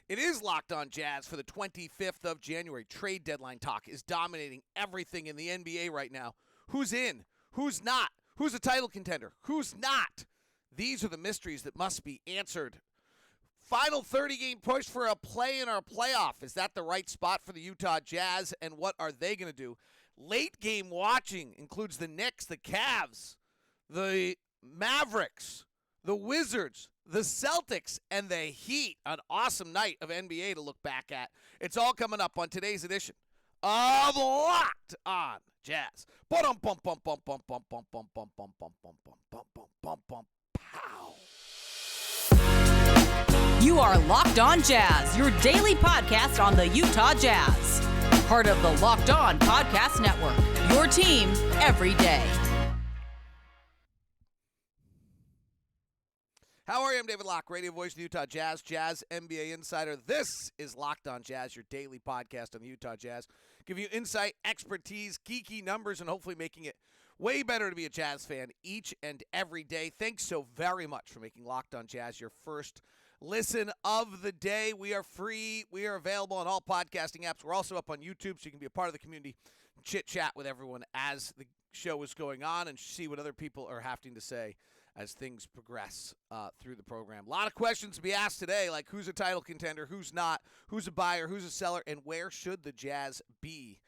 It is Locked On Jazz for the 25th of January. Trade deadline talk is dominating everything in the NBA right now. Who's in? Who's not? Who's a title contender? Who's not? These are the mysteries that must be answered. Final 30-game push for a play-in or a playoff. Is that the right spot for the Utah Jazz, and what are they going to do? Late-game watching includes the Knicks, the Cavs, the Mavericks, the Wizards, the Celtics, and the Heat. An awesome night of NBA to look back at. It's all coming up on today's edition of Locked On Jazz. Pow. You are Locked On Jazz, your daily podcast on the Utah Jazz. Part of the Locked On Podcast Network, your team every day. How are you? I'm David Locke, radio voice of the Utah Jazz, Jazz NBA insider. This is Locked On Jazz, your daily podcast on the Utah Jazz. Giving you insight, expertise, geeky numbers, and hopefully making it way better to be a Jazz fan each and every day. Thanks so very much for making Locked On Jazz your first listen of the day. We are free. We are available on all podcasting apps. We're also up on YouTube, so you can be a part of the community, chit-chat with everyone as the show is going on and see what other people are having to say as things progress through the program. A lot of questions to be asked today, like who's a title contender, who's not, who's a buyer, who's a seller, and where should the Jazz be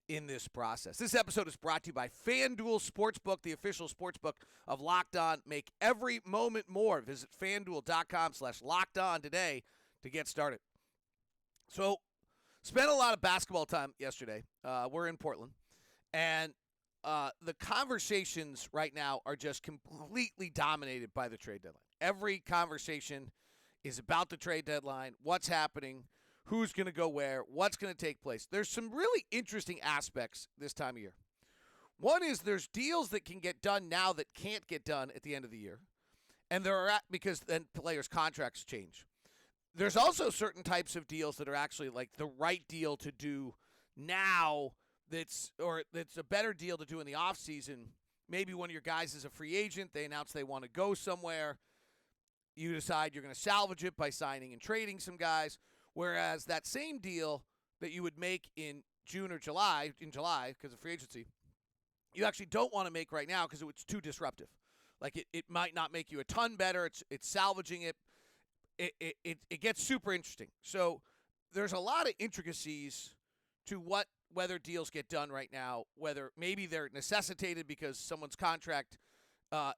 in this process. This episode is brought to you by FanDuel Sportsbook, the official sportsbook of Locked On. Make every moment more. Visit FanDuel.com/LockedOn today to get started. So, spent a lot of basketball time yesterday. We're in Portland, and the conversations right now are just completely dominated by the trade deadline. Every conversation is about the trade deadline, what's happening, who's going to go where, what's going to take place. There's some really interesting aspects this time of year. One is there's deals that can get done now that can't get done at the end of the year, and there are because then players' contracts change. There's also certain types of deals that are actually like the right deal to do now. That's a better deal to do in the offseason. Maybe one of your guys is a free agent. They announce they want to go somewhere. You decide you're going to salvage it by signing and trading some guys. Whereas that same deal that you would make in June or July, because of free agency, you actually don't want to make right now because it's too disruptive. Like it might not make you a ton better. It's salvaging it. It gets super interesting. So there's a lot of intricacies to whether deals get done right now, whether maybe they're necessitated because someone's contract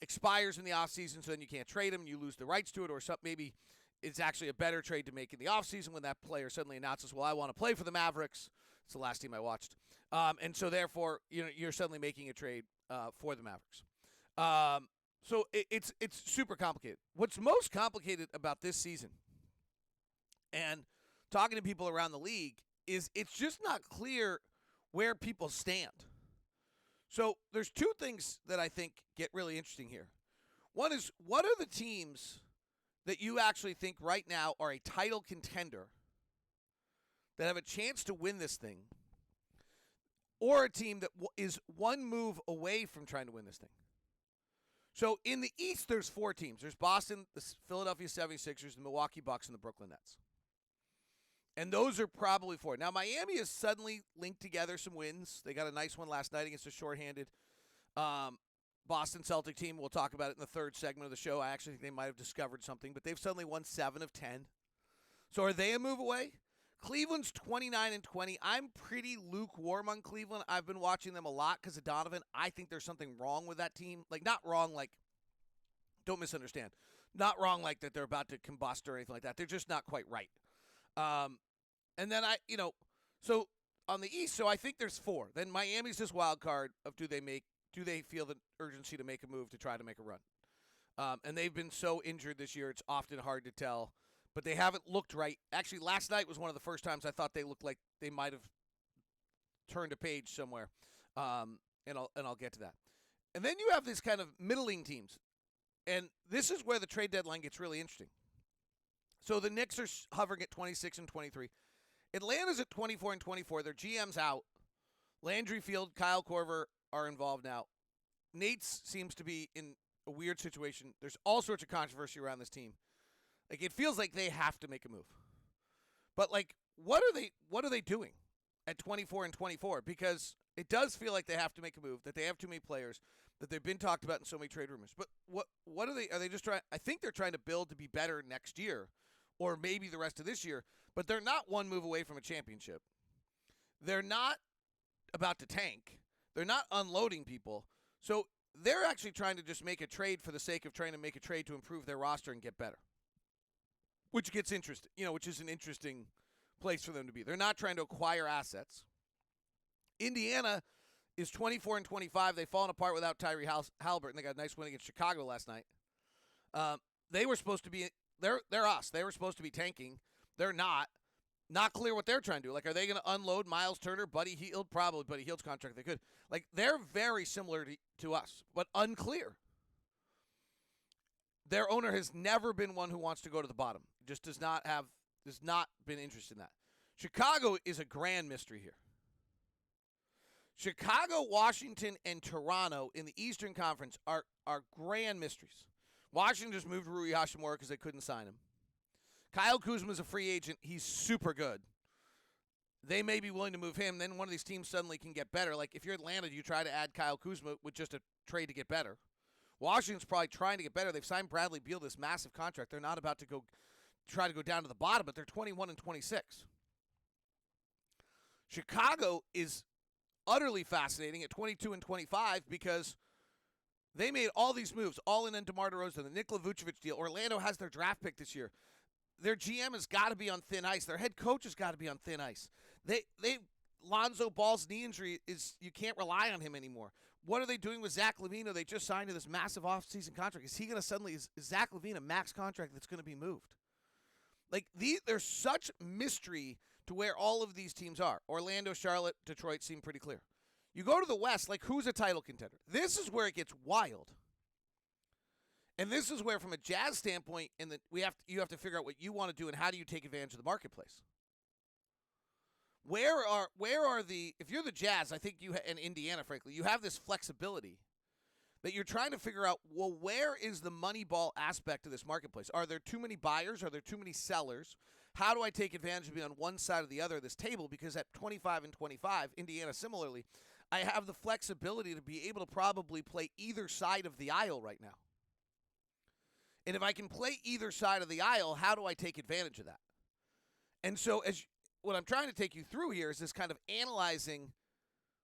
expires in the offseason, so then you can't trade them, you lose the rights to it, or maybe it's actually a better trade to make in the offseason when that player suddenly announces, well, I want to play for the Mavericks. It's the last team I watched. And so, therefore, you're suddenly making a trade for the Mavericks. So it's super complicated. What's most complicated about this season, and talking to people around the league, is it's just not clear where people stand. So there's two things that I think get really interesting here. One is, what are the teams that you actually think right now are a title contender that have a chance to win this thing, or a team that is one move away from trying to win this thing? So in the East, there's four teams. There's Boston, the Philadelphia 76ers, the Milwaukee Bucks, and the Brooklyn Nets. And those are probably four. Now, Miami has suddenly linked together some wins. They got a nice one last night against a shorthanded Boston Celtic team. We'll talk about it in the third segment of the show. I actually think they might have discovered something, but they've suddenly won 7 of 10. So are they a move away? Cleveland's 29-20. I'm pretty lukewarm on Cleveland. I've been watching them a lot because of Donovan. I think there's something wrong with that team. Like, not wrong, like, don't misunderstand. Not wrong like that they're about to combust or anything like that. They're just not quite right. And then so on the East, so I think there's four. Then Miami's this wild card of do they feel the urgency to make a move to try to make a run? And they've been so injured this year, it's often hard to tell. But they haven't looked right. Actually, last night was one of the first times I thought they looked like they might have turned a page somewhere. And I'll get to that. And then you have this kind of middling teams. And this is where the trade deadline gets really interesting. So the Knicks are hovering at 26-23. Atlanta's at 24-24. Their GM's out. Landry Field, Kyle Korver are involved now. Nate's seems to be in a weird situation. There's all sorts of controversy around this team. Like, it feels like they have to make a move. But like, what are they doing at 24 and 24? Because it does feel like they have to make a move, that they have too many players, that they've been talked about in so many trade rumors. But what are they just trying? I think they're trying to build to be better next year, or maybe the rest of this year. But they're not one move away from a championship. They're not about to tank. They're not unloading people. So they're actually trying to just make a trade for the sake of trying to make a trade to improve their roster and get better. Which gets interesting, which is an interesting place for them to be. They're not trying to acquire assets. Indiana is 24 and 25. They've fallen apart without Tyree Halliburton. They got a nice win against Chicago last night. They were supposed to be they're us. They were supposed to be tanking. They're not. Not clear what they're trying to do. Like, are they going to unload Miles Turner, Buddy Hield? Probably Buddy Hield's contract. They could. Like, they're very similar to us, but unclear. Their owner has never been one who wants to go to the bottom. Just does not been interested in that. Chicago is a grand mystery here. Chicago, Washington, and Toronto in the Eastern Conference are grand mysteries. Washington just moved Rui Hachimura because they couldn't sign him. Kyle Kuzma is a free agent. He's super good. They may be willing to move him. Then one of these teams suddenly can get better. Like, if you're Atlanta, you try to add Kyle Kuzma with just a trade to get better. Washington's probably trying to get better. They've signed Bradley Beal this massive contract. They're not about to try to go down to the bottom, but they're 21 and 26. Chicago is utterly fascinating at 22 and 25 because they made all these moves, all in DeMar DeRozan, the Nikola Vucevic deal. Orlando has their draft pick this year. Their GM has got to be on thin ice. Their head coach has got to be on thin ice. Lonzo Ball's knee injury you can't rely on him anymore. What are they doing with Zach LaVine? They just signed to this massive offseason contract. Is he going to is Zach LaVine a max contract that's going to be moved? Like, there's such mystery to where all of these teams are. Orlando, Charlotte, Detroit seem pretty clear. You go to the West, like, who's a title contender? This is where it gets wild. And this is where, from a Jazz standpoint, you have to figure out what you want to do and how do you take advantage of the marketplace. Where are if you're the Jazz, I think and Indiana, frankly, you have this flexibility that you're trying to figure out, well, where is the moneyball aspect of this marketplace? Are there too many buyers? Are there too many sellers? How do I take advantage of being on one side or the other of this table? Because at 25 and 25, Indiana similarly, I have the flexibility to be able to probably play either side of the aisle right now. And if I can play either side of the aisle, how do I take advantage of that? And so what I'm trying to take you through here is this kind of analyzing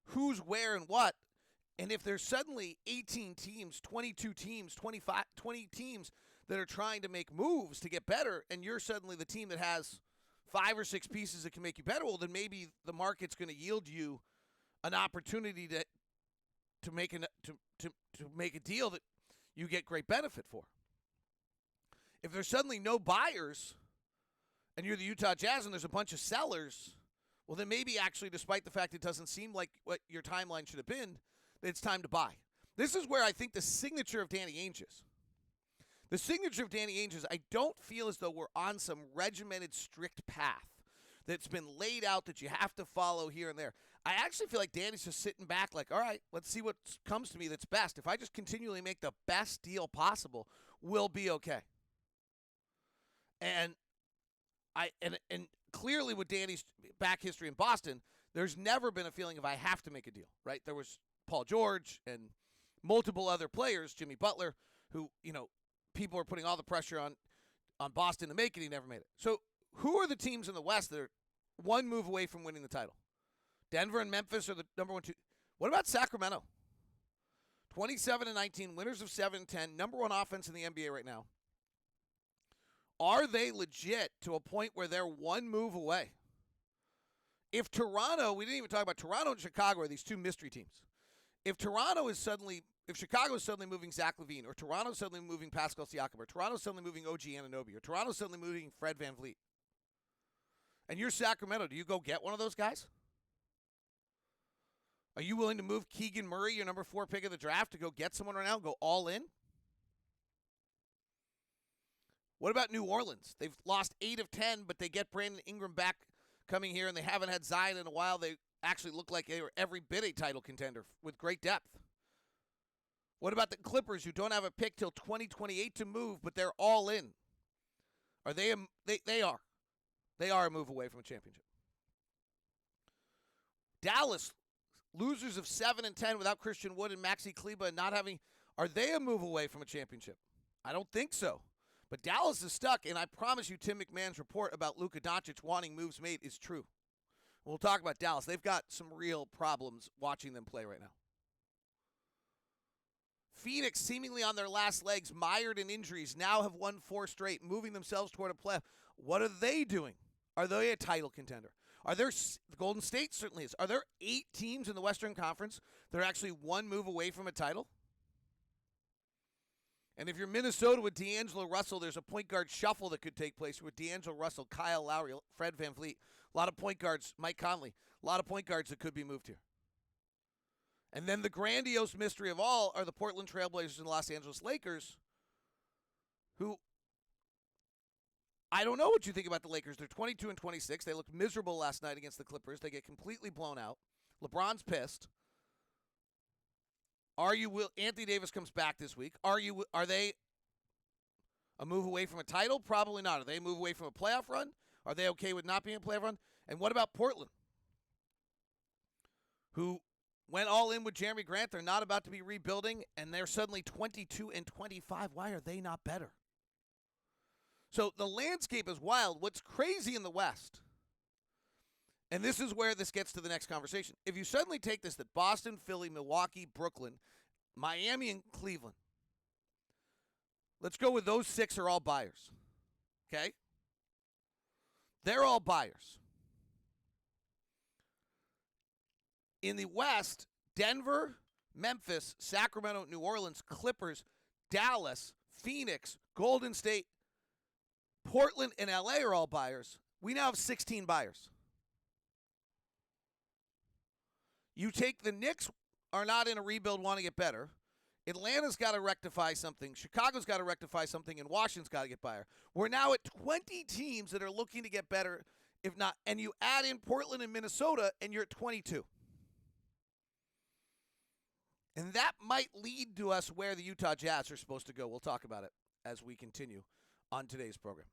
who's where and what. And if there's suddenly 18 teams, 22 teams, 20 teams that are trying to make moves to get better, and you're suddenly the team that has 5 or 6 pieces that can make you better, well, then maybe the market's going to yield you an opportunity to make a deal that you get great benefit for. If there's suddenly no buyers and you're the Utah Jazz and there's a bunch of sellers, well, then maybe actually, despite the fact it doesn't seem like what your timeline should have been, it's time to buy. This is where I think the signature of Danny Ainge is. The signature of Danny Ainge is, I don't feel as though we're on some regimented, strict path that's been laid out that you have to follow here and there. I actually feel like Danny's just sitting back like, all right, let's see what comes to me that's best. If I just continually make the best deal possible, we'll be okay. And clearly with Danny's back history in Boston, there's never been a feeling of I have to make a deal, right? There was Paul George and multiple other players, Jimmy Butler, who, people were putting all the pressure on Boston to make it. He never made it. So who are the teams in the West that are one move away from winning the title? Denver and Memphis are the number 1, 2. What about Sacramento? 27 and 19, winners of 7 and 10, number 1 offense in the NBA right now. Are they legit to a point where they're one move away? If Toronto, we didn't even talk about Toronto and Chicago are these two mystery teams. If Chicago is suddenly moving Zach LaVine, or Toronto is suddenly moving Pascal Siakam, or Toronto is suddenly moving OG Anunoby, or Toronto is suddenly moving Fred VanVleet, and you're Sacramento, do you go get one of those guys? Are you willing to move Keegan Murray, your number 4 pick of the draft, to go get someone right now and go all in? What about New Orleans? They've lost 8 of 10, but they get Brandon Ingram back coming here, and they haven't had Zion in a while. They actually look like they were every bit a title contender with great depth. What about the Clippers, who don't have a pick till 2028 to move, but they're all in? Are they? They are. They are a move away from a championship. Dallas, losers of 7 and 10 without Christian Wood and Maxi Kleber and not having, are they a move away from a championship? I don't think so. But Dallas is stuck, and I promise you Tim McMahon's report about Luka Doncic wanting moves made is true. We'll talk about Dallas. They've got some real problems watching them play right now. Phoenix, seemingly on their last legs, mired in injuries, now have won 4 straight, moving themselves toward a playoff. What are they doing? Are they a title contender? Are there, Golden State certainly is. Are there 8 teams in the Western Conference that are actually one move away from a title? And if you're Minnesota with D'Angelo Russell, there's a point guard shuffle that could take place with D'Angelo Russell, Kyle Lowry, Fred VanVleet, a lot of point guards, Mike Conley, a lot of point guards that could be moved here. And then the grandiose mystery of all are the Portland Trailblazers and the Los Angeles Lakers, who, I don't know what you think about the Lakers. They're 22 and 26. They looked miserable last night against the Clippers. They get completely blown out. LeBron's pissed. Anthony Davis comes back this week. Are they a move away from a title? Probably not. Are they a move away from a playoff run? Are they okay with not being a playoff run? And what about Portland, who went all in with Jeremy Grant? They're not about to be rebuilding, and they're suddenly 22 and 25. Why are they not better? So the landscape is wild. What's crazy in the West, and this is where this gets to the next conversation. If you suddenly take this, that Boston, Philly, Milwaukee, Brooklyn, Miami, and Cleveland, let's go with those 6 are all buyers. Okay? They're all buyers. In the West, Denver, Memphis, Sacramento, New Orleans, Clippers, Dallas, Phoenix, Golden State, Portland, and LA are all buyers. We now have 16 buyers. You take the Knicks are not in a rebuild, want to get better. Atlanta's got to rectify something. Chicago's got to rectify something, and Washington's got to get better. We're now at 20 teams that are looking to get better, if not, and you add in Portland and Minnesota, and you're at 22. And that might lead to us where the Utah Jazz are supposed to go. We'll talk about it as we continue on today's program.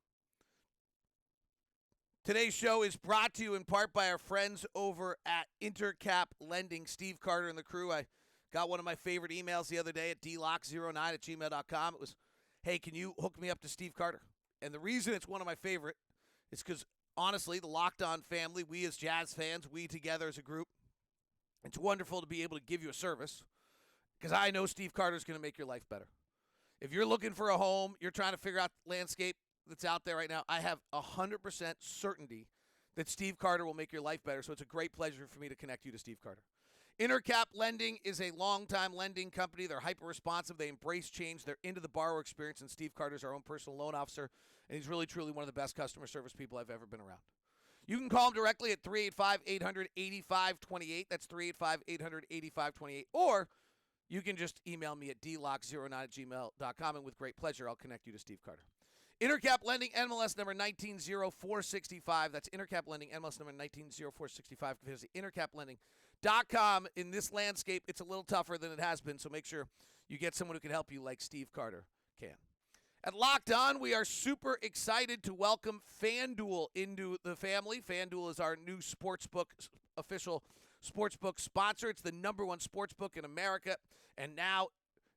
Today's show is brought to you in part by our friends over at Intercap Lending. Steve Carter and the crew. I got one of my favorite emails the other day at dlock09@gmail.com. It was, hey, can you hook me up to Steve Carter? And the reason it's one of my favorite is because, honestly, the Locked On family, we as Jazz fans, we together as a group, it's wonderful to be able to give you a service because I know Steve Carter is going to make your life better. If you're looking for a home, you're trying to figure out the landscape that's out there right now, I have 100% certainty that Steve Carter will make your life better, so it's a great pleasure for me to connect you to Steve Carter. Intercap Lending is a long-time lending company. They're hyper-responsive. They embrace change. They're into the borrower experience, and Steve Carter's our own personal loan officer, and he's really, truly one of the best customer service people I've ever been around. You can call him directly at 385-800-8528. That's 385-800-8528. Or you can just email me at dlock09@gmail.com, and with great pleasure, I'll connect you to Steve Carter. Intercap Lending, NMLS number 190465. That's Intercap Lending, NMLS number 190465. Visit intercaplending.com. In this landscape, it's a little tougher than it has been, so make sure you get someone who can help you like Steve Carter can. At Locked On, we are super excited to welcome FanDuel into the family. FanDuel is our new official sportsbook sponsor. It's the #1 sportsbook in America. And now,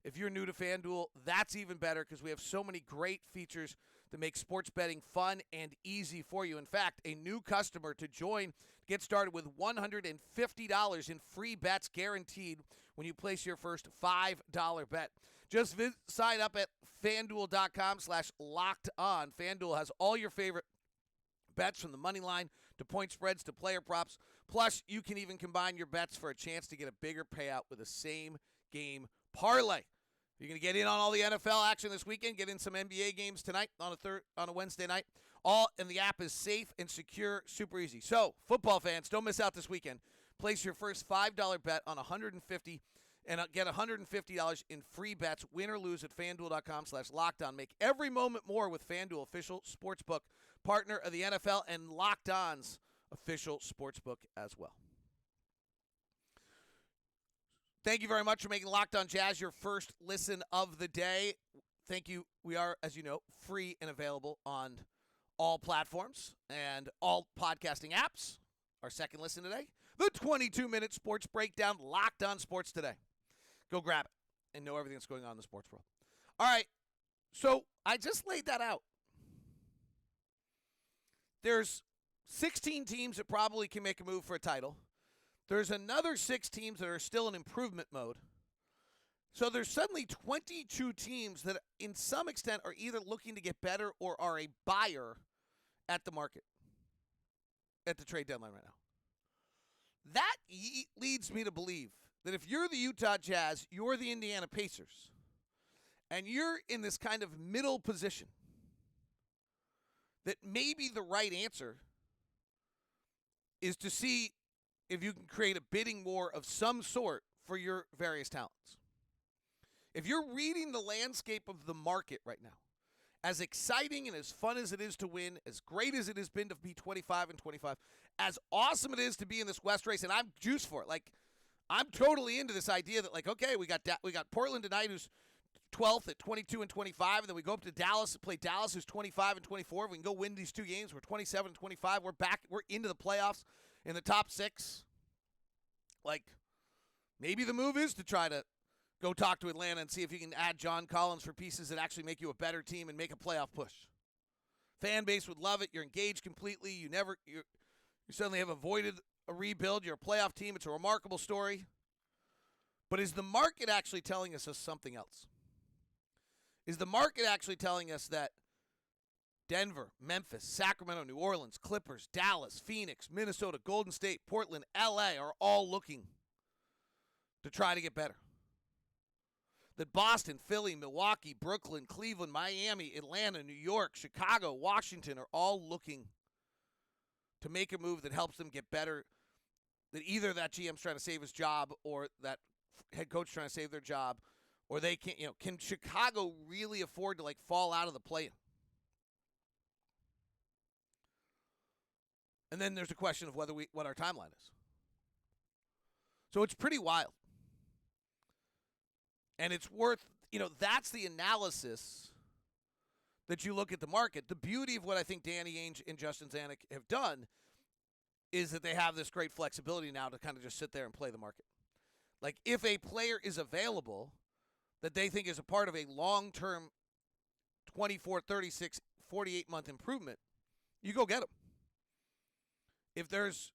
if you're new to FanDuel, that's even better because we have so many great features to make sports betting fun and easy for you. In fact, a new customer to join, get started with $150 in free bets guaranteed when you place your first $5 bet. Just sign up at FanDuel.com/LockedOn. FanDuel has all your favorite bets from the money line to point spreads to player props. Plus, you can even combine your bets for a chance to get a bigger payout with a same-game parlay. You're going to get in on all the NFL action this weekend, get in some NBA games tonight on a Wednesday night. And the app is safe and secure, super easy. So, football fans, don't miss out this weekend. Place your first $5 bet on $150 and get $150 in free bets, win or lose at FanDuel.com/LockedOn. Make every moment more with FanDuel, official sportsbook partner of the NFL and Locked On's official sportsbook as well. Thank you very much for making Locked On Jazz your first listen of the day. Thank you. We are, as you know, free and available on all platforms and all podcasting apps. Our second listen today, the 22-minute sports breakdown, Locked On Sports Today. Go grab it and know everything that's going on in the sports world. All right, so I just laid that out. There's 16 teams that probably can make a move for a title. There's another 6 teams that are still in improvement mode. So there's suddenly 22 teams that, in some extent, are either looking to get better or are a buyer at the market, at the trade deadline right now. That leads me to believe that if you're the Utah Jazz, you're the Indiana Pacers, and you're in this kind of middle position, that maybe the right answer is to see if you can create a bidding war of some sort for your various talents. If you're reading the landscape of the market right now, as exciting and as fun as it is to win, as great as it has been to be 25-25, as awesome it is to be in this West race, and I'm juiced for it. Like, I'm totally into this idea that, like, okay, we got Portland tonight, who's 12th at 22-25, and then we go up to Dallas and play Dallas, who's 25-24. We can go win these 2 games. We're 27-25. We're back. We're into the playoffs in the top 6. Like, maybe the move is to try to go talk to Atlanta and see if you can add John Collins for pieces that actually make you a better team and make a playoff push. Fan base would love it. You're engaged completely. You suddenly have avoided a rebuild. You're a playoff team. It's a remarkable story. But is the market actually telling us something else? Is the market actually telling us that Denver, Memphis, Sacramento, New Orleans, Clippers, Dallas, Phoenix, Minnesota, Golden State, Portland, LA are all looking to try to get better? That Boston, Philly, Milwaukee, Brooklyn, Cleveland, Miami, Atlanta, New York, Chicago, Washington are all looking to make a move that helps them get better, that either that GM's trying to save his job or that head coach trying to save their job, or they can't, can Chicago really afford to, like, fall out of the play-in? And then there's a question of what our timeline is. So it's pretty wild. And it's worth, that's the analysis that you look at the market. The beauty of what I think Danny Ainge and Justin Zanuck have done is that they have this great flexibility now to kind of just sit there and play the market. Like, if a player is available that they think is a part of a long-term 24, 36, 48-month improvement, you go get them. If there's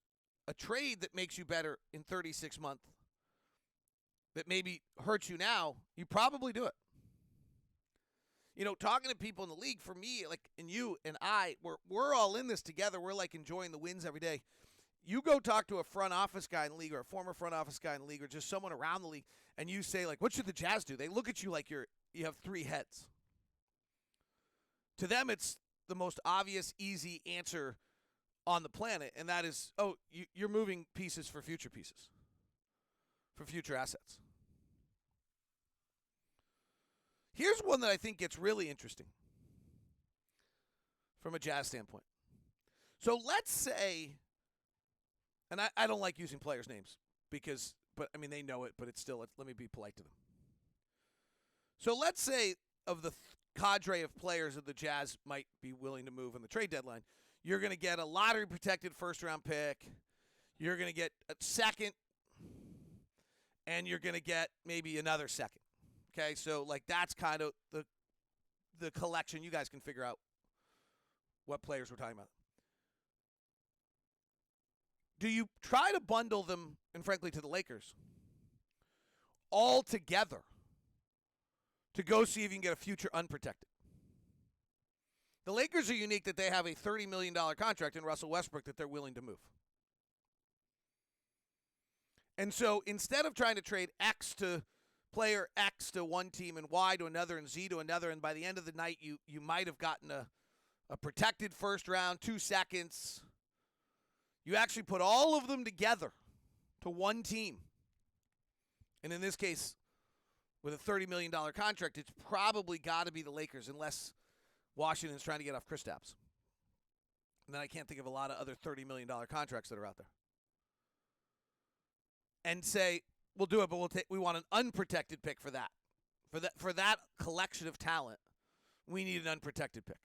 a trade that makes you better in 36 months, that maybe hurts you now, you probably do it. Talking to people in the league, for me, like, and you and I, we're all in this together. We're, like, enjoying the wins every day. You go talk to a front office guy in the league or a former front office guy in the league or just someone around the league, and you say, like, what should the Jazz do? They look at you like you have 3 heads. To them, it's the most obvious, easy answer on the planet, and that is, you're moving pieces, for future assets. Here's one that I think gets really interesting from a Jazz standpoint. So let's say, and I don't like using players' names but they know it, but let me be polite to them. So let's say of the cadre of players that the Jazz might be willing to move on the trade deadline, you're going to get a lottery-protected first-round pick, you're going to get a second, and you're going to get maybe another second. Okay, so, like, that's kind of the collection. You guys can figure out what players we're talking about. Do you try to bundle them, and frankly to the Lakers, all together to go see if you can get a future unprotected? The Lakers are unique that they have a $30 million contract in Russell Westbrook that they're willing to move. And so instead of trying to trade player X to one team and Y to another and Z to another, and by the end of the night you might have gotten a protected first round, 2 seconds, you actually put all of them together to one team. And in this case, with a $30 million contract, it's probably got to be the Lakers unless Washington's trying to get off Kristaps. And then I can't think of a lot of other $30 million contracts that are out there. And say, we'll do it, but we want an unprotected pick for that. For that collection of talent, we need an unprotected pick.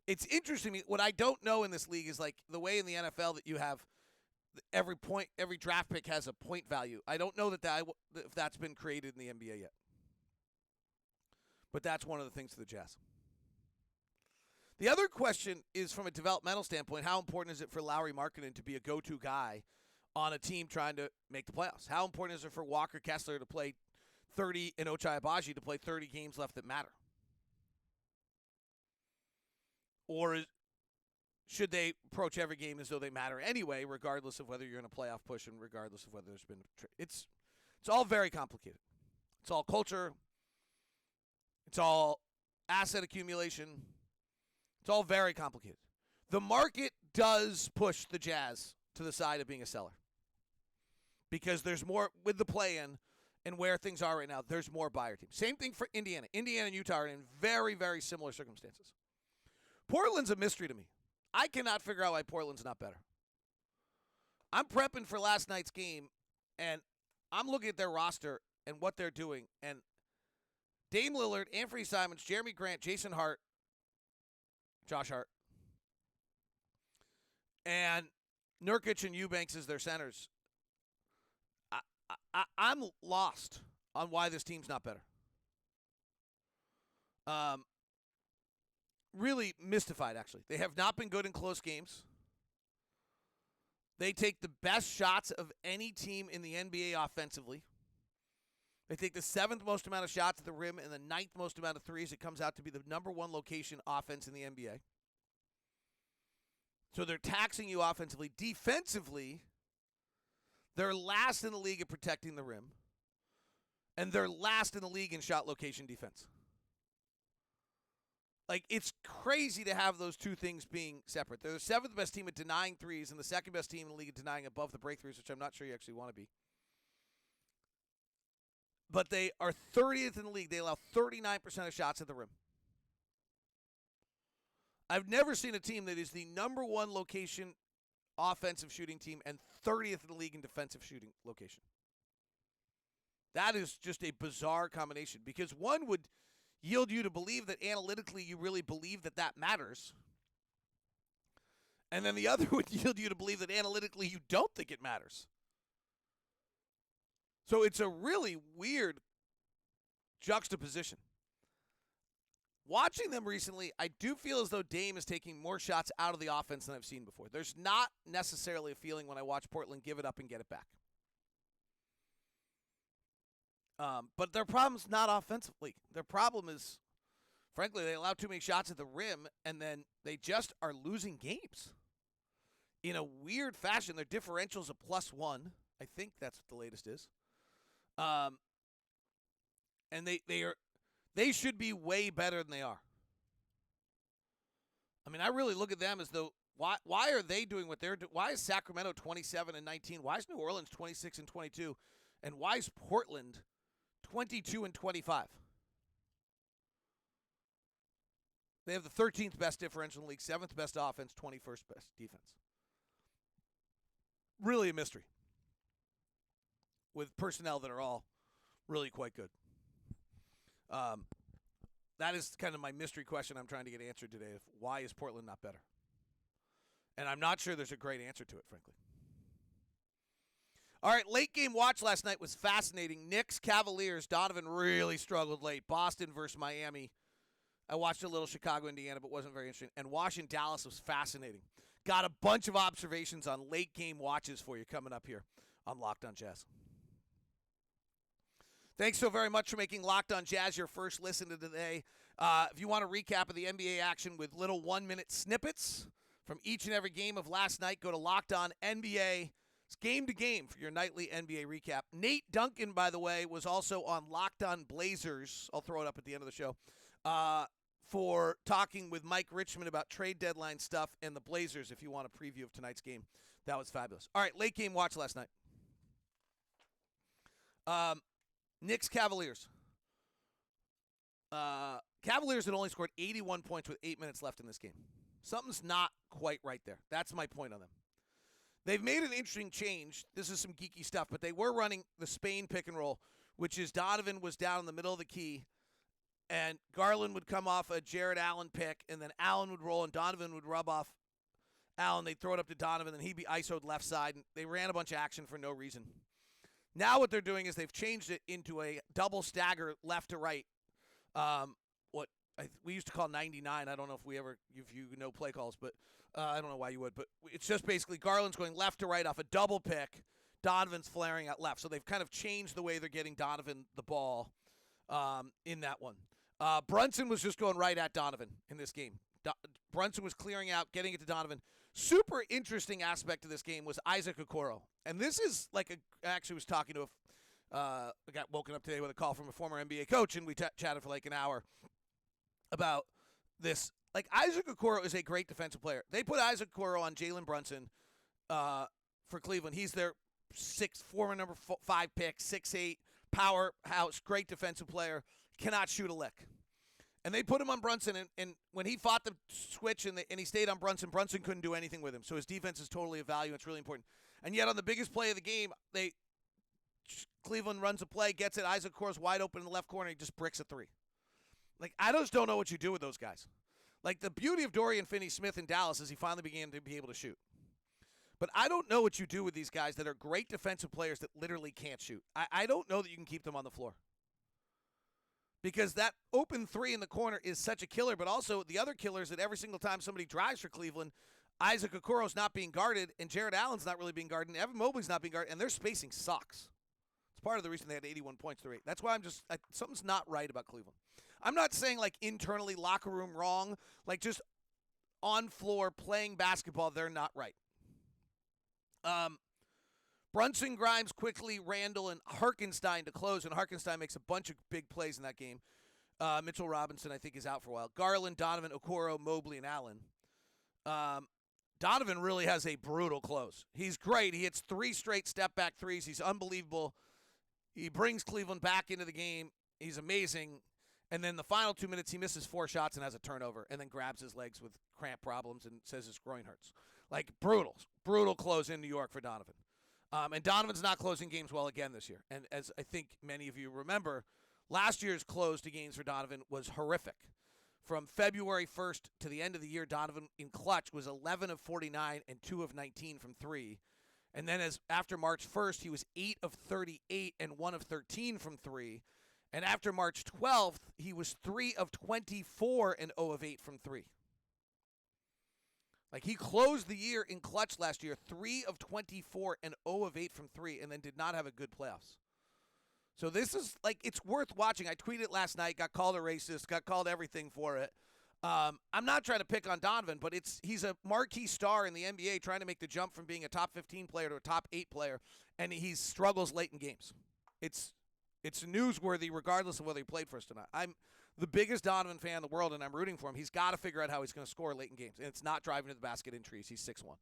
It's interesting. What I don't know in this league is like the way in the NFL that you have every draft pick has a point value. I don't know if that's been created in the NBA yet. But that's one of the things for the Jazz. The other question is from a developmental standpoint, how important is it for Lauri Markkanen to be a go-to guy on a team trying to make the playoffs? How important is it for Walker Kessler to play 30 and Ochai Agbaji to play 30 games left that matter? Or should they approach every game as though they matter anyway, regardless of whether you're in a playoff push and regardless of whether there's been a trade? It's all very complicated. It's all culture. It's all asset accumulation. It's all very complicated. The market does push the Jazz to the side of being a seller because there's more with the play-in and where things are right now. There's more buyer teams. Same thing for Indiana. Indiana and Utah are in very, very similar circumstances. Portland's a mystery to me. I cannot figure out why Portland's not better. I'm prepping for last night's game, and I'm looking at their roster and what they're doing, and Dame Lillard, Anthony Simons, Jeremy Grant, Jason Hart, Josh Hart, and Nurkic and Eubanks as their centers. I'm lost on why this team's not better. Really mystified, actually. They have not been good in close games. They take the best shots of any team in the NBA offensively. They take the 7th most amount of shots at the rim and the 9th most amount of threes. It comes out to be the number 1 location offense in the NBA. So they're taxing you offensively. Defensively, they're last in the league at protecting the rim. And they're last in the league in shot location defense. Like, it's crazy to have those two things being separate. They're the 7th best team at denying threes and the 2nd best team in the league at denying above the break threes, which I'm not sure you actually want to be. But they are 30th in the league. They allow 39% of shots at the rim. I've never seen a team that is the number 1 location offensive shooting team and 30th in the league in defensive shooting location. That is just a bizarre combination because one would yield you to believe that analytically you really believe that that matters. And then the other would yield you to believe that analytically you don't think it matters. So it's a really weird juxtaposition. Watching them recently, I do feel as though Dame is taking more shots out of the offense than I've seen before. There's not necessarily a feeling when I watch Portland give it up and get it back. But their problem's not offensively. Their problem is, frankly, they allow too many shots at the rim, and then they just are losing games. In a weird fashion, their differential's a +1. I think that's what the latest is. And they should be way better than they are. I mean, I really look at them as though why are they doing what they're doing? Why is Sacramento 27-19? Why is New Orleans 26-22? And why is Portland 22-25? They have the 13th best differential in the league, 7th best offense, 21st best defense. Really a mystery. With personnel that are all really quite good. That is kind of my mystery question I'm trying to get answered today. Why is Portland not better? And I'm not sure there's a great answer to it, frankly. All right, late game watch last night was fascinating. Knicks, Cavaliers. Donovan really struggled late. Boston versus Miami. I watched a little Chicago, Indiana, but wasn't very interesting. And Washington, Dallas was fascinating. Got a bunch of observations on late game watches for you coming up here on Locked On Jazz. Thanks so very much for making Locked On Jazz your first listen to today. If you want a recap of the NBA action with little 1-minute snippets from each and every game of last night, go to Locked On NBA. It's game to game for your nightly NBA recap. Nate Duncan, by the way, was also on Locked On Blazers. I'll throw it up at the end of the show. For talking with Mike Richmond about trade deadline stuff and the Blazers, if you want a preview of tonight's game. That was fabulous. All right, late game watch last night. Knicks, Cavaliers. Cavaliers had only scored 81 points with 8 minutes left in this game. Something's not quite right there. That's my point on them. They've made an interesting change. This is some geeky stuff, but they were running the Spain pick and roll, which is Donovan was down in the middle of the key, And Garland would come off a Jared Allen pick, and then Allen would roll, and Donovan would rub off Allen. They'd throw it up to Donovan, and he'd be ISO'd left side. And they ran a bunch of action for no reason. Now what they're doing is they've changed it into a double stagger left to right. We used to call 99. I don't know if you know play calls, but I don't know why you would. But it's just basically Garland's going left to right off a double pick. Donovan's flaring out left. So they've kind of changed the way they're getting Donovan the ball in that one. Brunson was just going right at Donovan in this game. Brunson was clearing out, getting it to Donovan. Super interesting aspect of this game was Isaac Okoro. And this is I actually was talking to I got woken up today with a call from a former NBA coach, and we chatted for like an hour about this. Like, Isaac Okoro is a great defensive player. They put Isaac Okoro on Jalen Brunson for Cleveland. He's their former number 5 pick, 6'8", powerhouse, great defensive player, cannot shoot a lick. And they put him on Brunson, and when he fought the switch and he stayed on Brunson, Brunson couldn't do anything with him. So his defense is totally a value. It's really important. And yet on the biggest play of the game, Cleveland runs a play, gets it. Isaac Okoro's wide open in the left corner. He just bricks a 3. Like, I just don't know what you do with those guys. Like, the beauty of Dorian Finney-Smith in Dallas is he finally began to be able to shoot. But I don't know what you do with these guys that are great defensive players that literally can't shoot. I don't know that you can keep them on the floor. Because that open 3 in the corner is such a killer, but also the other killer is that every single time somebody drives for Cleveland, Isaac Okoro's not being guarded, and Jared Allen's not really being guarded, and Evan Mobley's not being guarded, and their spacing sucks. It's part of the reason they had 81 points to rate. That's why something's not right about Cleveland. I'm not saying, like, internally locker room wrong. Like, just on floor playing basketball, they're not right. Brunson, Grimes, quickly, Randall, and Harkenstein to close, and Harkenstein makes a bunch of big plays in that game. Mitchell Robinson, I think, is out for a while. Garland, Donovan, Okoro, Mobley, and Allen. Donovan really has a brutal close. He's great. He hits 3 straight step-back threes. He's unbelievable. He brings Cleveland back into the game. He's amazing. And then the final 2 minutes, he misses 4 shots and has a turnover, and then grabs his legs with cramp problems and says his groin hurts. Like, brutal close in New York for Donovan. And Donovan's not closing games well again this year. And as I think many of you remember, last year's close to games for Donovan was horrific. From February 1st to the end of the year, Donovan in clutch was 11 of 49 and 2 of 19 from 3. And then after March 1st, he was 8 of 38 and 1 of 13 from 3. And after March 12th, he was 3 of 24 and 0 of 8 from 3. Like, he closed the year in clutch last year, 3 of 24 and 0 of 8 from 3, and then did not have a good playoffs. So this is, like, it's worth watching. I tweeted last night, got called a racist, got called everything for it. I'm not trying to pick on Donovan, but he's a marquee star in the NBA trying to make the jump from being a top 15 player to a top 8 player, and he struggles late in games. It's newsworthy regardless of whether he played for us tonight. I'm the biggest Donovan fan in the world, and I'm rooting for him. He's got to figure out how he's going to score late in games, and it's not driving to the basket in trees. He's 6'1".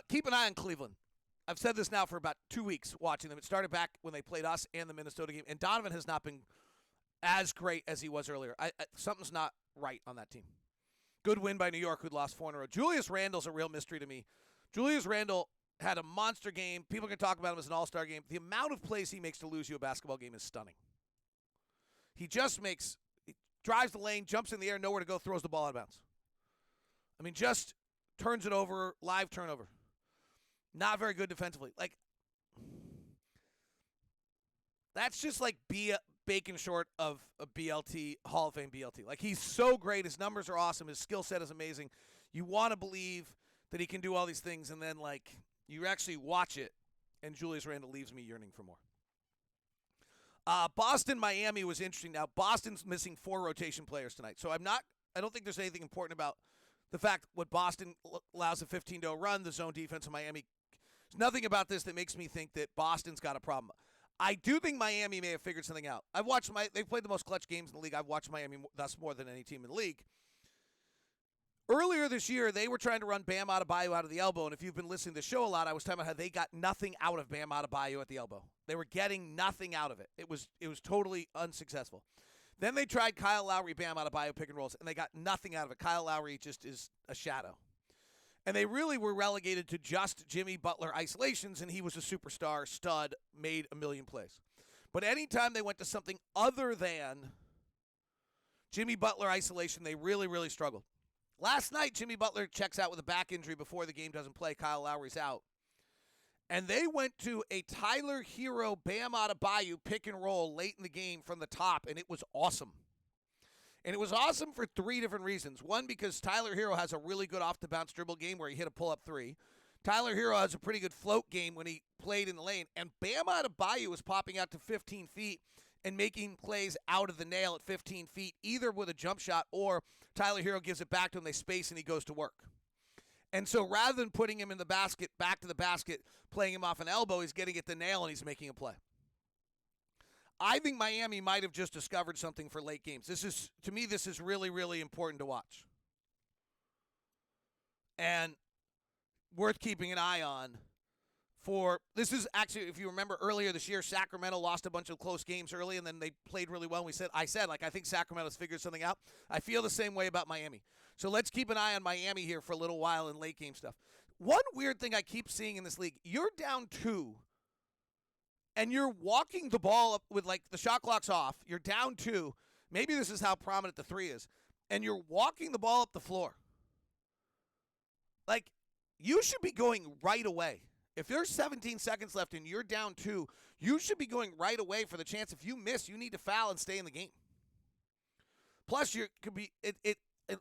Keep an eye on Cleveland. I've said this now for about 2 weeks watching them. It started back when they played us and the Minnesota game, and Donovan has not been as great as he was earlier. Something's not right on that team. Good win by New York, who'd lost 4 in a row. Julius Randle's a real mystery to me. Julius Randle had a monster game. People can talk about him as an all-star game. The amount of plays he makes to lose you a basketball game is stunning. He drives the lane, jumps in the air, nowhere to go, throws the ball out of bounds. I mean, just turns it over, live turnover. Not very good defensively. Like, that's just like bacon short of a BLT, Hall of Fame BLT. Like, he's so great. His numbers are awesome. His skill set is amazing. You want to believe that he can do all these things, and then, like, you actually watch it, and Julius Randle leaves me yearning for more. Boston-Miami was interesting. Now, Boston's missing 4 rotation players tonight. So I don't think there's anything important about the fact what Boston allows a 15-0 run, the zone defense of Miami. There's nothing about this that makes me think that Boston's got a problem. I do think Miami may have figured something out. They've played the most clutch games in the league. I've watched Miami thus more than any team in the league. Earlier this year, they were trying to run Bam Adebayo out of the elbow, and if you've been listening to the show a lot, I was talking about how they got nothing out of Bam Adebayo at the elbow. They were getting nothing out of it. It was totally unsuccessful. Then they tried Kyle Lowry, Bam Adebayo pick and rolls, and they got nothing out of it. Kyle Lowry just is a shadow. And they really were relegated to just Jimmy Butler isolations, and he was a superstar, stud, made a million plays. But anytime they went to something other than Jimmy Butler isolation, they really, really struggled. Last night, Jimmy Butler checks out with a back injury before the game doesn't play. Kyle Lowry's out. And they went to a Tyler Hero, Bam Adebayo pick and roll late in the game from the top, and it was awesome. And it was awesome for three different reasons. One, because Tyler Hero has a really good off-the-bounce dribble game where he hit a pull-up three. Tyler Hero has a pretty good float game when he played in the lane. And Bam Adebayo was popping out to 15 feet and making plays out of the nail at 15 feet, either with a jump shot or Tyler Hero gives it back to him, they space, and he goes to work. And so rather than putting him in the basket, back to the basket, playing him off an elbow, he's getting at the nail and he's making a play. I think Miami might have just discovered something for late games. To me, this is really, really important to watch. And worth keeping an eye on. This is actually, if you remember earlier this year, Sacramento lost a bunch of close games early, and then they played really well. And I said, I think Sacramento's figured something out. I feel the same way about Miami. So let's keep an eye on Miami here for a little while in late game stuff. One weird thing I keep seeing in this league, you're down 2, and you're walking the ball up with, the shot clock's off. You're down 2. Maybe this is how prominent the 3 is. And you're walking the ball up the floor. You should be going right away. If there's 17 seconds left and you're down 2, you should be going right away for the chance. If you miss, you need to foul and stay in the game. Plus,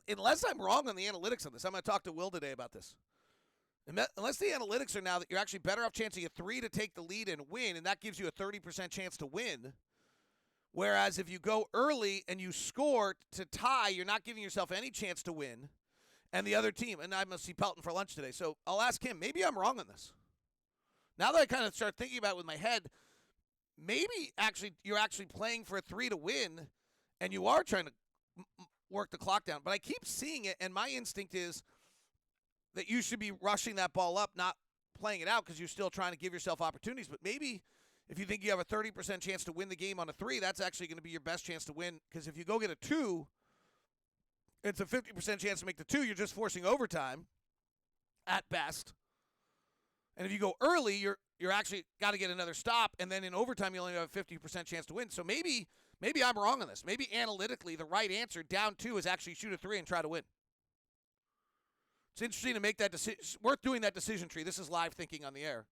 unless I'm wrong on the analytics on this, I'm going to talk to Will today about this. Unless the analytics are now that you're actually better off chancing a 3 to take the lead and win, and that gives you a 30% chance to win. Whereas if you go early and you score to tie, you're not giving yourself any chance to win. And the other team, and I must see Pelton for lunch today, so I'll ask him. Maybe I'm wrong on this. Now that I kind of start thinking about it with my head, maybe you're actually playing for a 3 to win, and you are trying to work the clock down. But I keep seeing it, and my instinct is that you should be rushing that ball up, not playing it out because you're still trying to give yourself opportunities. But maybe if you think you have a 30% chance to win the game on a 3, that's actually going to be your best chance to win. Because if you go get a 2, it's a 50% chance to make the 2. You're just forcing overtime at best. And if you go early, you're actually got to get another stop, and then in overtime you only have a 50% chance to win. So maybe I'm wrong on this. Maybe analytically the right answer down 2 is actually shoot a 3 and try to win. It's interesting to make that decision. Worth doing that decision tree. This is live thinking on the air.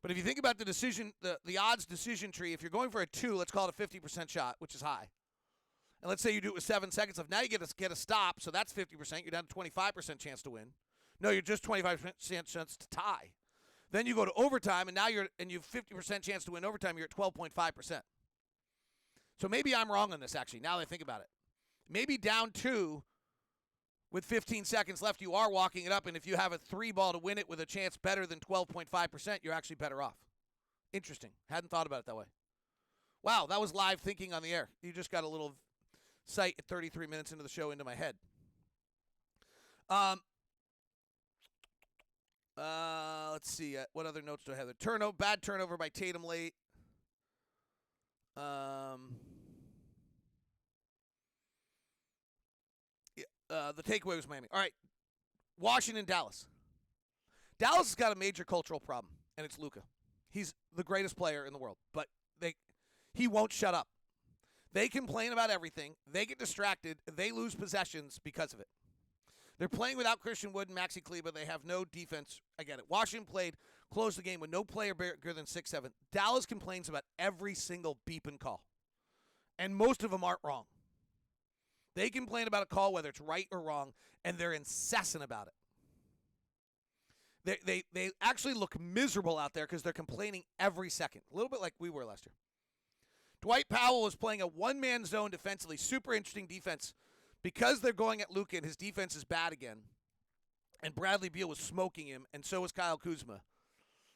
But if you think about the odds decision tree, if you're going for a 2, let's call it a 50% shot, which is high. And let's say you do it with 7 seconds left. Now you get a stop, so that's 50%. You're down to 25% chance to win. No, you're just 25% chance to tie. Then you go to overtime, and now you have 50% chance to win overtime. You're at 12.5%. So maybe I'm wrong on this, actually, now that I think about it. Maybe down 2 with 15 seconds left, you are walking it up, and if you have a 3 ball to win it with a chance better than 12.5%, you're actually better off. Interesting. Hadn't thought about it that way. Wow, that was live thinking on the air. You just got a little sight at 33 minutes into the show into my head. Let's see. What other notes do I have there? Bad turnover by Tatum late. The takeaway was Miami. All right. Washington, Dallas. Dallas has got a major cultural problem, and it's Luka. He's the greatest player in the world, but he won't shut up. They complain about everything. They get distracted. They lose possessions because of it. They're playing without Christian Wood and Maxi Kleber. They have no defense. I get it. Washington closed the game with no player bigger than 6'7". Dallas complains about every single beep and call. And most of them aren't wrong. They complain about a call, whether it's right or wrong, and they're incessant about it. They actually look miserable out there because they're complaining every second. A little bit like we were last year. Dwight Powell was playing a one-man zone defensively. Super interesting defense. Because they're going at Luka and his defense is bad again, and Bradley Beal was smoking him, and so was Kyle Kuzma,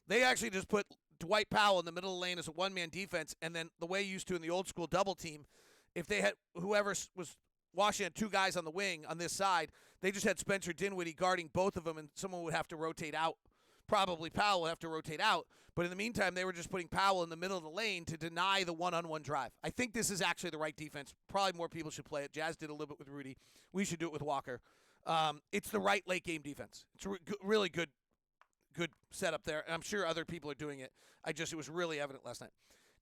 they actually just put Dwight Powell in the middle of the lane as a one-man defense, and then the way you used to in the old school double team, if they had whoever was Washington had 2 guys on the wing on this side, they just had Spencer Dinwiddie guarding both of them, and someone would have to rotate out. Probably Powell would have to rotate out, but in the meantime, they were just putting Powell in the middle of the lane to deny the one-on-one drive. I think this is actually the right defense. Probably more people should play it. Jazz did a little bit with Rudy. We should do it with Walker. It's the right late-game defense. It's a really good setup there, and I'm sure other people are doing it. It was really evident last night.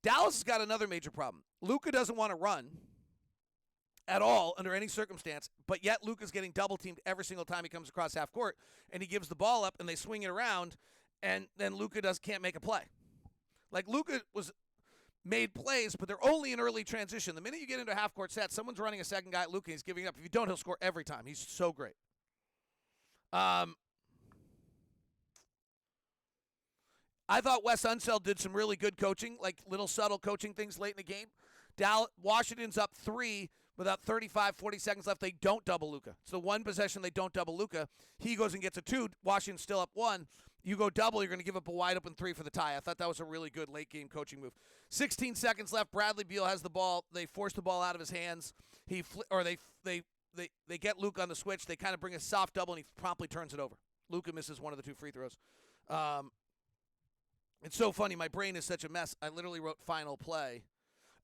Dallas has got another major problem. Luka doesn't want to run at all under any circumstance, but yet Luka's getting double-teamed every single time he comes across half court, and he gives the ball up, and they swing it around, and then Luka can't make a play. Like, Luka made plays, but they're only in early transition. The minute you get into a half-court set, someone's running a second guy at Luka, he's giving up. If you don't, he'll score every time. He's so great. I thought Wes Unseld did some really good coaching, like little subtle coaching things late in the game. Washington's up 3 with about 35, 40 seconds left. They don't double Luka. It's the one possession they don't double Luka. He goes and gets a 2. Washington's still up 1. You go double, you're going to give up a wide-open 3 for the tie. I thought that was a really good late-game coaching move. 16 seconds left. Bradley Beal has the ball. They force the ball out of his hands. They get Luka on the switch. They kind of bring a soft double, and he promptly turns it over. Luka misses one of the 2 free throws. It's so funny. My brain is such a mess. I literally wrote final play.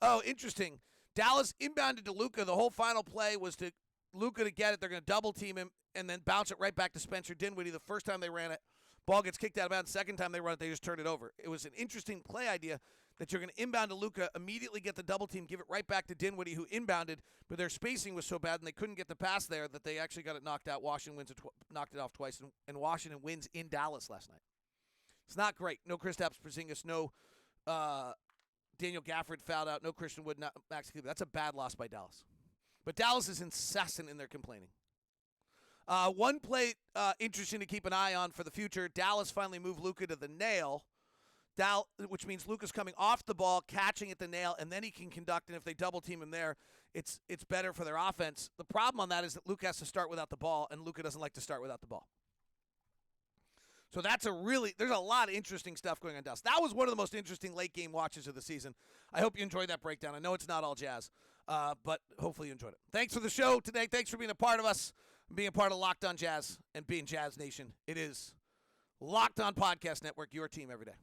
Oh, interesting. Dallas inbounded to Luka. The whole final play was to Luka to get it. They're going to double-team him and then bounce it right back to Spencer Dinwiddie. The first time they ran it, ball gets kicked out of bounds. Second time they run it, they just turn it over. It was an interesting play idea that you're going to inbound to Luka, immediately get the double-team, give it right back to Dinwiddie, who inbounded, but their spacing was so bad and they couldn't get the pass there that they actually got it knocked out. Washington knocked it off twice, and Washington wins in Dallas last night. It's not great. No Kristaps Porzingis, no Daniel Gafford fouled out, no Christian Wood, not Max Kleber. That's a bad loss by Dallas. But Dallas is incessant in their complaining. One play interesting to keep an eye on for the future. Dallas finally moved Luka to the nail, which means Luka's coming off the ball, catching at the nail, and then he can conduct, and if they double-team him there, it's better for their offense. The problem on that is that Luka has to start without the ball, and Luka doesn't like to start without the ball. So there's a lot of interesting stuff going on in Dallas. That was one of the most interesting late-game watches of the season. I hope you enjoyed that breakdown. I know it's not all Jazz, but hopefully you enjoyed it. Thanks for the show today. Thanks for being a part of us, being a part of Locked On Jazz and being Jazz Nation. It is Locked On Podcast Network, your team every day.